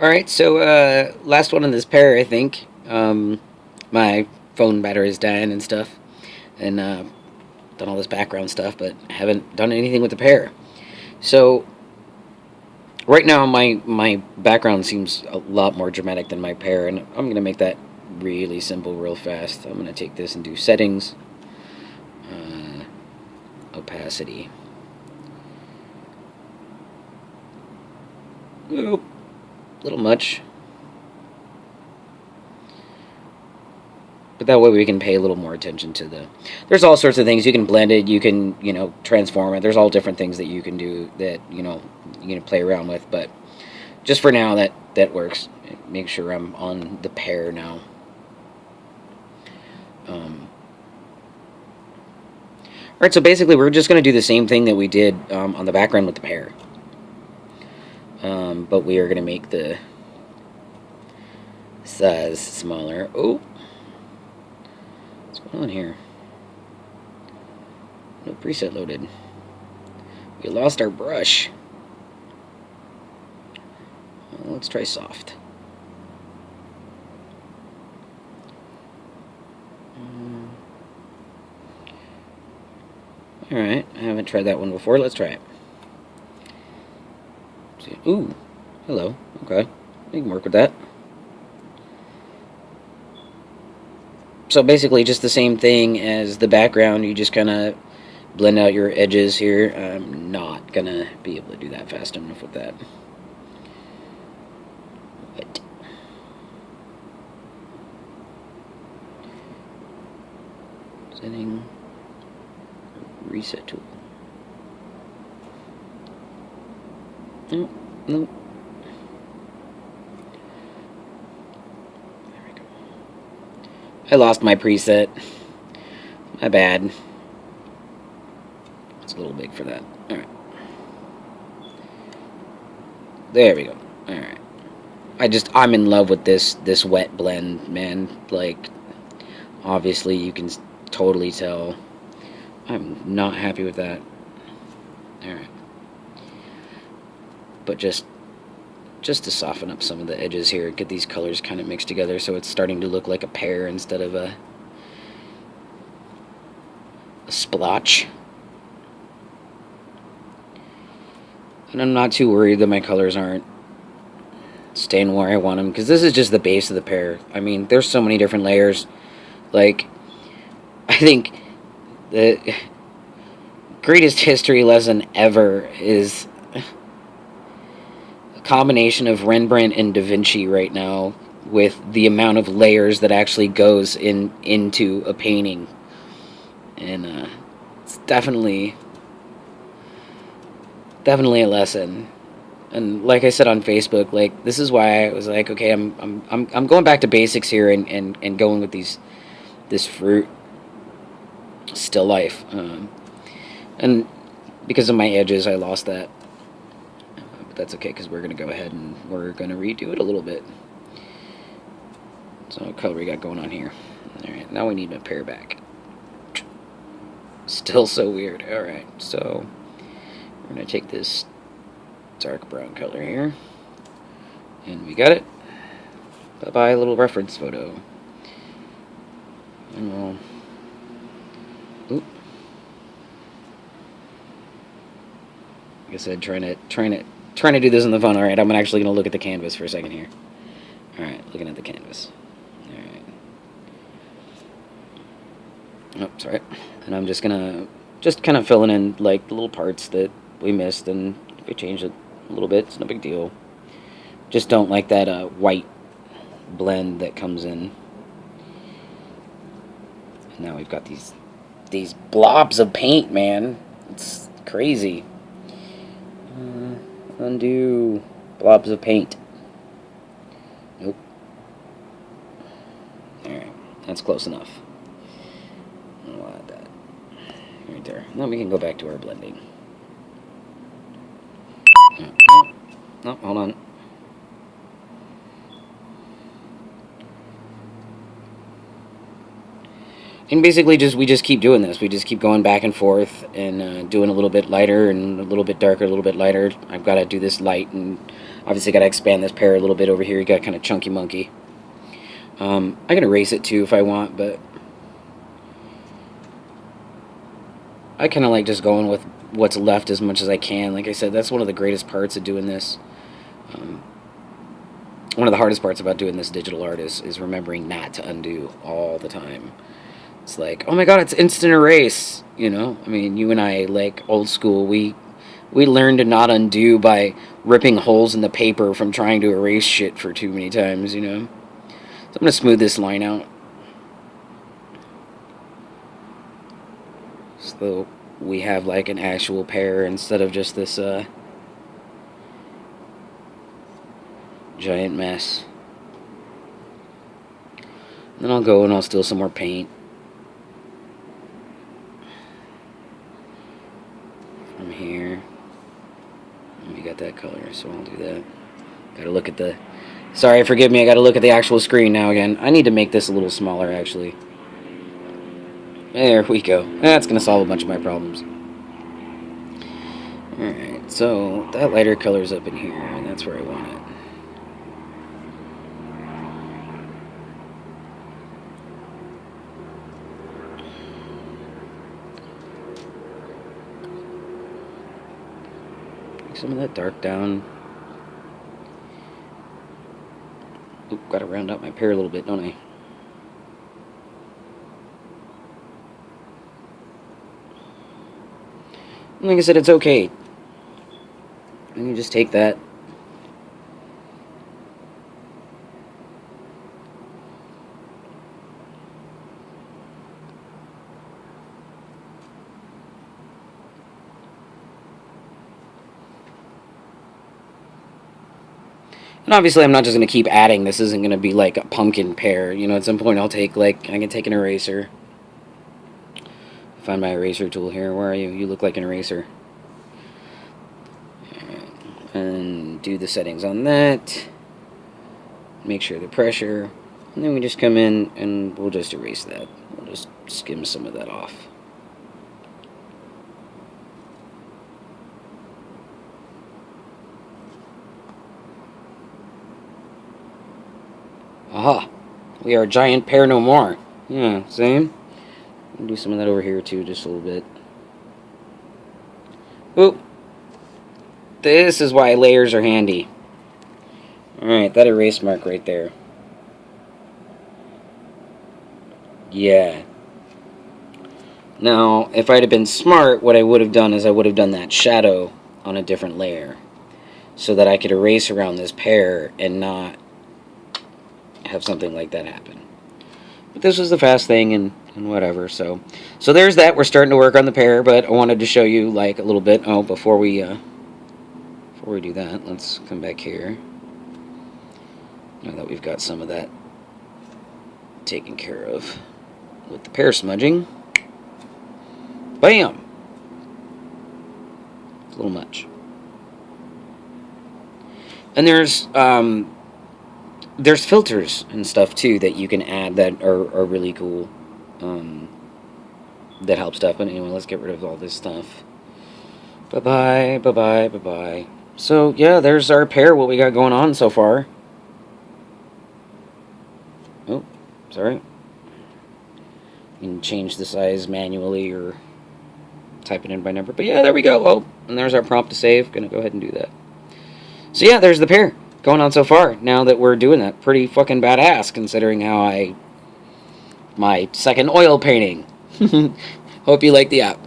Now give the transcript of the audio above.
All right, so last one on this pair, I think. My phone battery is dying and stuff, and done all this background stuff, but haven't done anything with the pair. So right now, my background seems a lot more dramatic than my pair, and I'm gonna make that really simple, real fast. I'm gonna take this and do settings, uh, opacity. Oop, little much. But that way we can pay a little more attention to the. There's all sorts of things you can blend it. You can transform it. There's all different things that you can do that you can play around with. But just for now, that works. Make sure I'm on the pair now. All right, so basically we're just going to do the same thing that we did on the background with the pair. But we are going to make the size smaller. Oh, what's going on here? No preset loaded. We lost our brush. Well, let's try soft. Alright, I haven't tried that one before. Let's try it. Ooh, hello. Okay, we can work with that. So basically just the same thing as the background. You just kind of blend out your edges here. I'm not going to be able to do that fast enough with that. But setting, reset tool. No, no. There we go. I lost my preset. My bad. It's a little big for that. Alright. There we go. Alright. I'm in love with this wet blend, man. Like, obviously you can totally tell. I'm not happy with that. Alright. But just to soften up some of the edges here, get these colors kind of mixed together so it's starting to look like a pear instead of a splotch. And I'm not too worried that my colors aren't staying where I want them, because this is just the base of the pear. I mean, there's so many different layers. Like, I think the greatest history lesson ever is a combination of Rembrandt and Da Vinci right now, with the amount of layers that actually goes into a painting. And it's definitely a lesson. And like I said on Facebook, like, this is why I was like, okay, I'm going back to basics here, and going with this fruit still life. And because of my edges, I lost that. But that's okay, because we're going to go ahead and we're going to redo it a little bit. So what color we got going on here? Alright, now we need a pair back. Still so weird. Alright, so we're going to take this dark brown color here. And we got it. Bye-bye, little reference photo. And we'll... Oop. Like I said, trying to do this on the phone. Alright, I'm actually going to look at the canvas for a second here. Alright, looking at the canvas. Alright. Oh, sorry. And I'm just going to kind of filling in, like, the little parts that we missed, and if we change it a little bit, it's no big deal. Just don't like that white blend that comes in. And now we've got these blobs of paint, man. It's crazy. Undo blobs of paint. Nope. Alright, that's close enough. I'll add that right there. Then we can go back to our blending. Oh, hold on. And basically, we just keep doing this. We just keep going back and forth, and doing a little bit lighter and a little bit darker, a little bit lighter. I've got to do this light, and Obviously, got to expand this pear a little bit over here. You got kind of chunky monkey. I can erase it too if I want, but I kind of like just going with what's left as much as I can. Like I said, that's one of the greatest parts of doing this. One of the hardest parts about doing this digital art is remembering not to undo all the time. It's like, oh my god, it's instant erase. You know, I mean, you and I, like old school, we learned to not undo by ripping holes in the paper from trying to erase shit for too many times, you know. So I'm gonna smooth this line out, so we have like an actual pear instead of just this giant mess. Then I'll go and I'll steal some more paint from here. We got that color, so I'll do that. Gotta look at the... Sorry, forgive me, I gotta look at the actual screen now again. I need to make this a little smaller, actually. There we go. That's gonna solve a bunch of my problems. Alright, so that lighter color's up in here, and that's where I want it. Take some of that dark down. Oop, gotta round out my pear a little bit, don't I? Like I said, it's okay. And you just take that. And obviously I'm not just going to keep adding. This isn't going to be like a pumpkin pear. You know, at some point I'll take, like, I can take an eraser. Find my eraser tool here. Where are you? You look like an eraser. And do the settings on that. Make sure the pressure. And then we just come in and we'll just erase that. We'll just skim some of that off. Aha! We are giant pear no more. Yeah, same. I'll do some of that over here too, just a little bit. Oop! This is why layers are handy. Alright, that erase mark right there. Yeah. Now, if I'd have been smart, what I would have done is I would have done that shadow on a different layer, so that I could erase around this pear and not have something like that happen. But this was the fast thing, and whatever. So there's that. We're starting to work on the pear, but I wanted to show you like a little bit. Oh, before we do that, let's come back here. Now that we've got some of that taken care of with the pear smudging. Bam! It's a little much. And there's filters and stuff too that you can add that are really cool. That help stuff. But anyway, let's get rid of all this stuff. Bye-bye, bye-bye, bye-bye. So, yeah, there's our pear, what we got going on so far. Oh, sorry. You can change the size manually or type it in by number. But yeah, there we go. Oh, and there's our prompt to save. Gonna go ahead and do that. So yeah, there's the pear going on so far. Now that we're doing that, pretty fucking badass considering how my second oil painting. Hope you like the app.